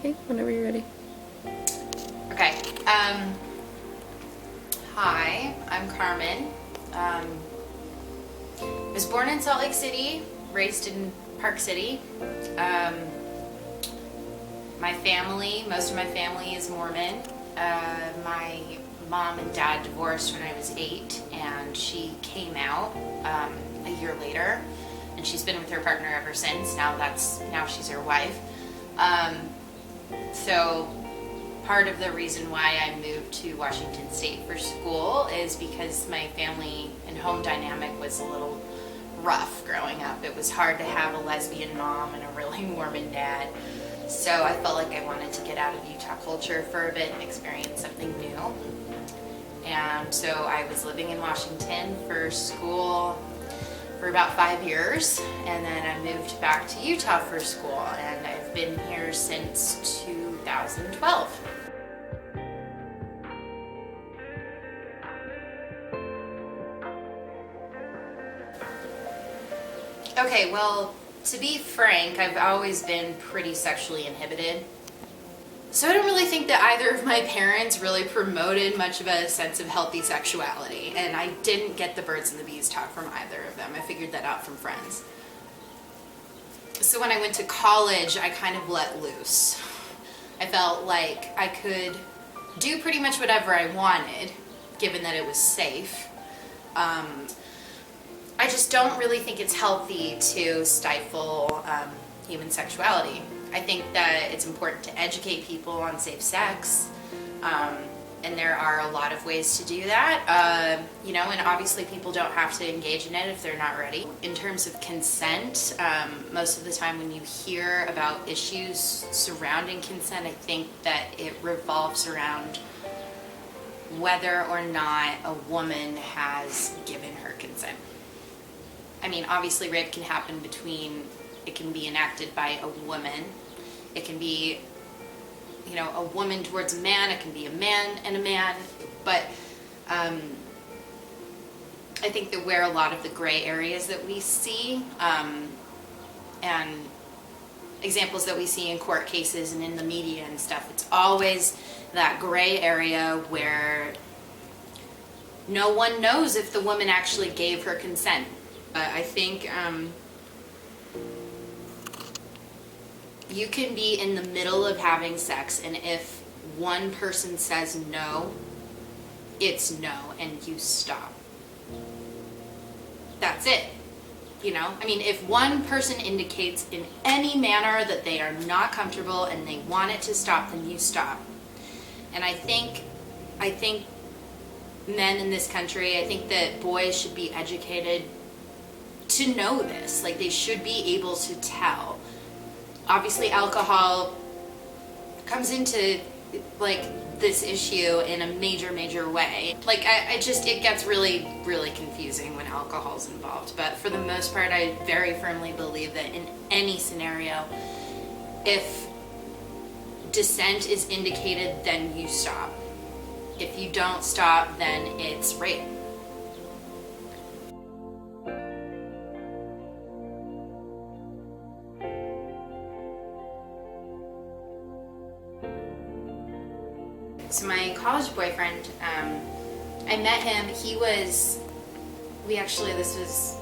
Okay, whenever you're ready. Okay. Hi, I'm Carmen. Was born in Salt Lake City, raised in Park City. Most of my family is Mormon. My mom and dad divorced when I was 8, and she came out a year later, and she's been with her partner ever since. Now she's her wife. So part of the reason why I moved to Washington State for school is because my family and home dynamic was a little rough growing up. It was hard to have a lesbian mom and a really Mormon dad. So I felt like I wanted to get out of Utah culture for a bit and experience something new. And so I was living in Washington for school for about 5 years, and then I moved back to Utah for school, and I've been here since 2012. Okay, well, to be frank, I've always been pretty sexually inhibited. So I don't really think that either of my parents really promoted much of a sense of healthy sexuality, and I didn't get the birds and the bees talk from either of them. I figured that out from friends. So when I went to college, I kind of let loose. I felt like I could do pretty much whatever I wanted, given that it was safe. I just don't really think it's healthy to stifle human sexuality. I think that it's important to educate people on safe sex, and there are a lot of ways to do that, and obviously people don't have to engage in it if they're not ready. In terms of consent, most of the time when you hear about issues surrounding consent, I think that it revolves around whether or not a woman has given her consent. I mean, obviously rape can happen it can be enacted by a woman. It can be, a woman towards a man. It can be a man and a man. But I think that where a lot of the gray areas that we see and examples that we see in court cases and in the media and stuff, it's always that gray area where no one knows if the woman actually gave her consent. I think you can be in the middle of having sex, and if one person says no, it's no, and you stop. That's it. If one person indicates in any manner that they are not comfortable and they want it to stop, then you stop. And I think men in this country, I think that boys should be educated to know this. Like, they should be able to tell. Obviously, alcohol comes into, this issue in a major way. It gets really, really confusing when alcohol's involved. But for the most part, I very firmly believe that in any scenario, if dissent is indicated, then you stop. If you don't stop, then it's rape. So my college boyfriend, I met him, this was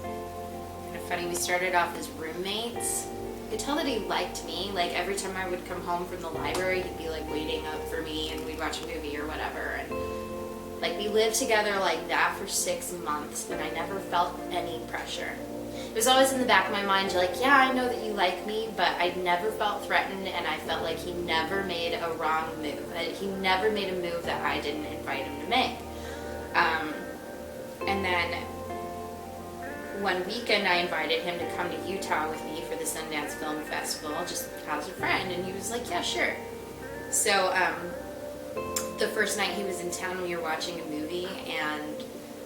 kind of funny, we started off as roommates. I could tell that he liked me. Every time I would come home from the library, he'd be waiting up for me, and we'd watch a movie or whatever. And we lived together like that for 6 months, and I never felt any pressure. it was always in the back of my mind, like, yeah, I know that you like me, but I never felt threatened, and I felt like he never made a wrong move. He never made a move that I didn't invite him to make. And then one weekend I invited him to come to Utah with me for the Sundance Film Festival, just as a friend, and he was like, yeah, sure. So the first night he was in town, we were watching a movie, and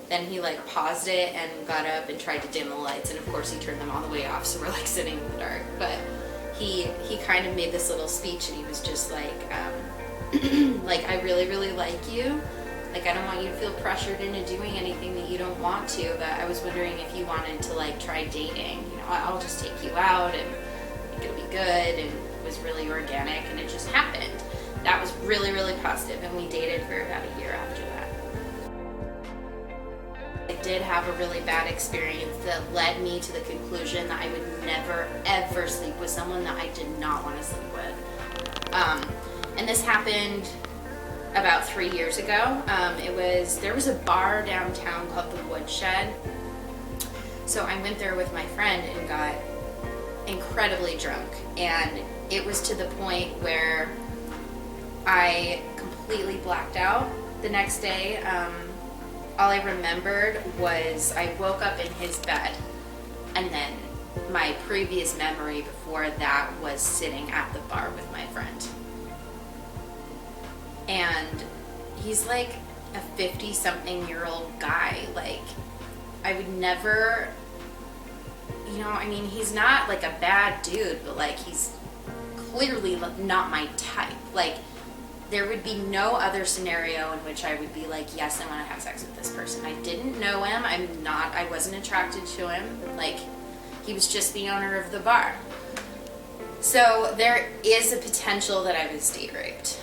then he like paused it and got up and tried to dim the lights, and of course he turned them all the way off, so we're like sitting in the dark. But he kind of made this little speech, and he was just like, like, I really, really like you. Like, I don't want you to feel pressured into doing anything that you don't want to, but I was wondering if you wanted to like try dating. You know, I'll just take you out, and I think it'll be good. And it was really organic, and it just happened. That was really, really positive, and we dated for about a year after that. I did have a really bad experience that led me to the conclusion that I would never, ever sleep with someone that I did not want to sleep with. And this happened about 3 years ago. There was a bar downtown called the Woodshed. So I went there with my friend and got incredibly drunk, and it was to the point where I completely blacked out the next day. All I remembered was I woke up in his bed, and then my previous memory before that was sitting at the bar with my friend. And he's like a 50-something-year-old guy. Like, I would never, you know, I mean, he's not like a bad dude, but like, he's clearly not my type. Like, there would be no other scenario in which I would be like, yes, I want to have sex with this person. I didn't know him. I wasn't attracted to him. Like, he was just the owner of the bar. So there is a potential that I was date raped.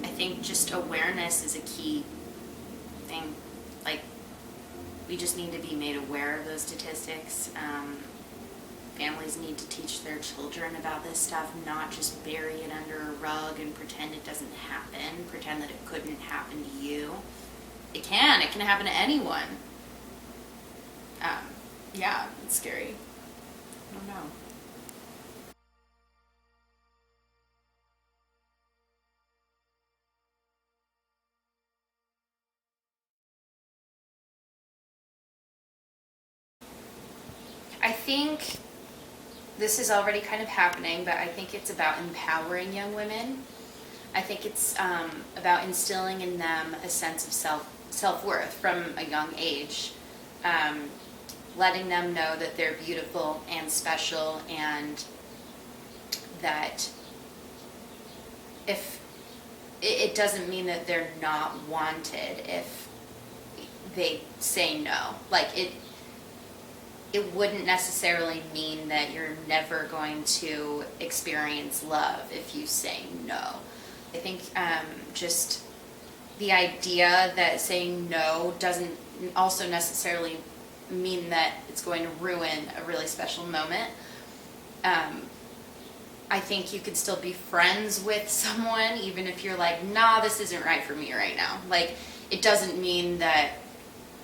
I think just awareness is a key thing. Like, we just need to be made aware of those statistics. Families need to teach their children about this stuff, not just bury it under a rug and pretend it doesn't happen, pretend that it couldn't happen to you. It can happen to anyone. Yeah, it's scary. I don't know. I think this is already kind of happening, but I think it's about empowering young women. I think it's about instilling in them a sense of self-worth from a young age, letting them know that they're beautiful and special, and that if it doesn't mean that they're not wanted if they say no. Like, it wouldn't necessarily mean that you're never going to experience love if you say no. I think just the idea that saying no doesn't also necessarily mean that it's going to ruin a really special moment. I think you could still be friends with someone even if you're like, nah, this isn't right for me right now. Like, it doesn't mean that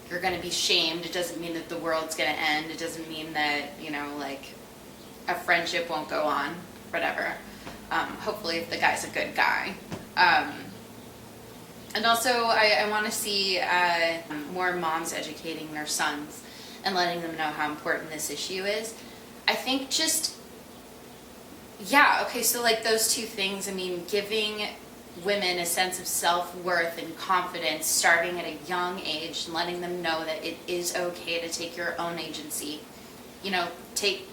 you're going to be shamed. It doesn't mean that the world's going to end. It doesn't mean that, you know, like, a friendship won't go on, whatever. Hopefully if the guy's a good guy. And also I want to see more moms educating their sons and letting them know how important this issue is. I think just Yeah, okay, so like those two things, I mean, giving women a sense of self-worth and confidence starting at a young age and letting them know that it is okay to take your own agency, take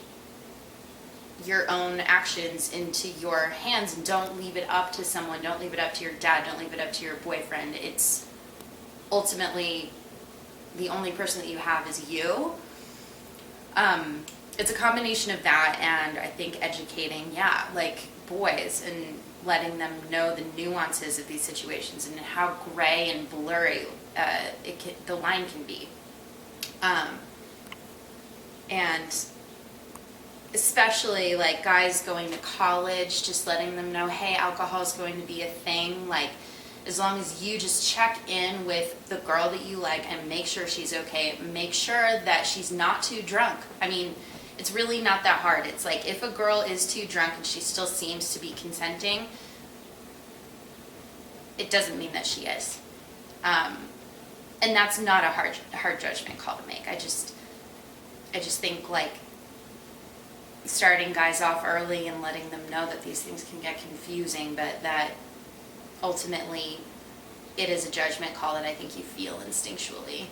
your own actions into your hands and don't leave it up to someone, don't leave it up to your dad, don't leave it up to your boyfriend. It's ultimately the only person that you have is you. It's a combination of that and I think educating, like boys and letting them know the nuances of these situations and how gray and blurry the line can be. And especially like guys going to college, just letting them know, hey, alcohol is going to be a thing. Like, as long as you just check in with the girl that you like and make sure she's okay, make sure that she's not too drunk. I mean, it's really not that hard. It's like if a girl is too drunk and she still seems to be consenting, it doesn't mean that she is. And that's not a hard judgment call to make. I just think like starting guys off early and letting them know that these things can get confusing, but that ultimately it is a judgment call that I think you feel instinctually.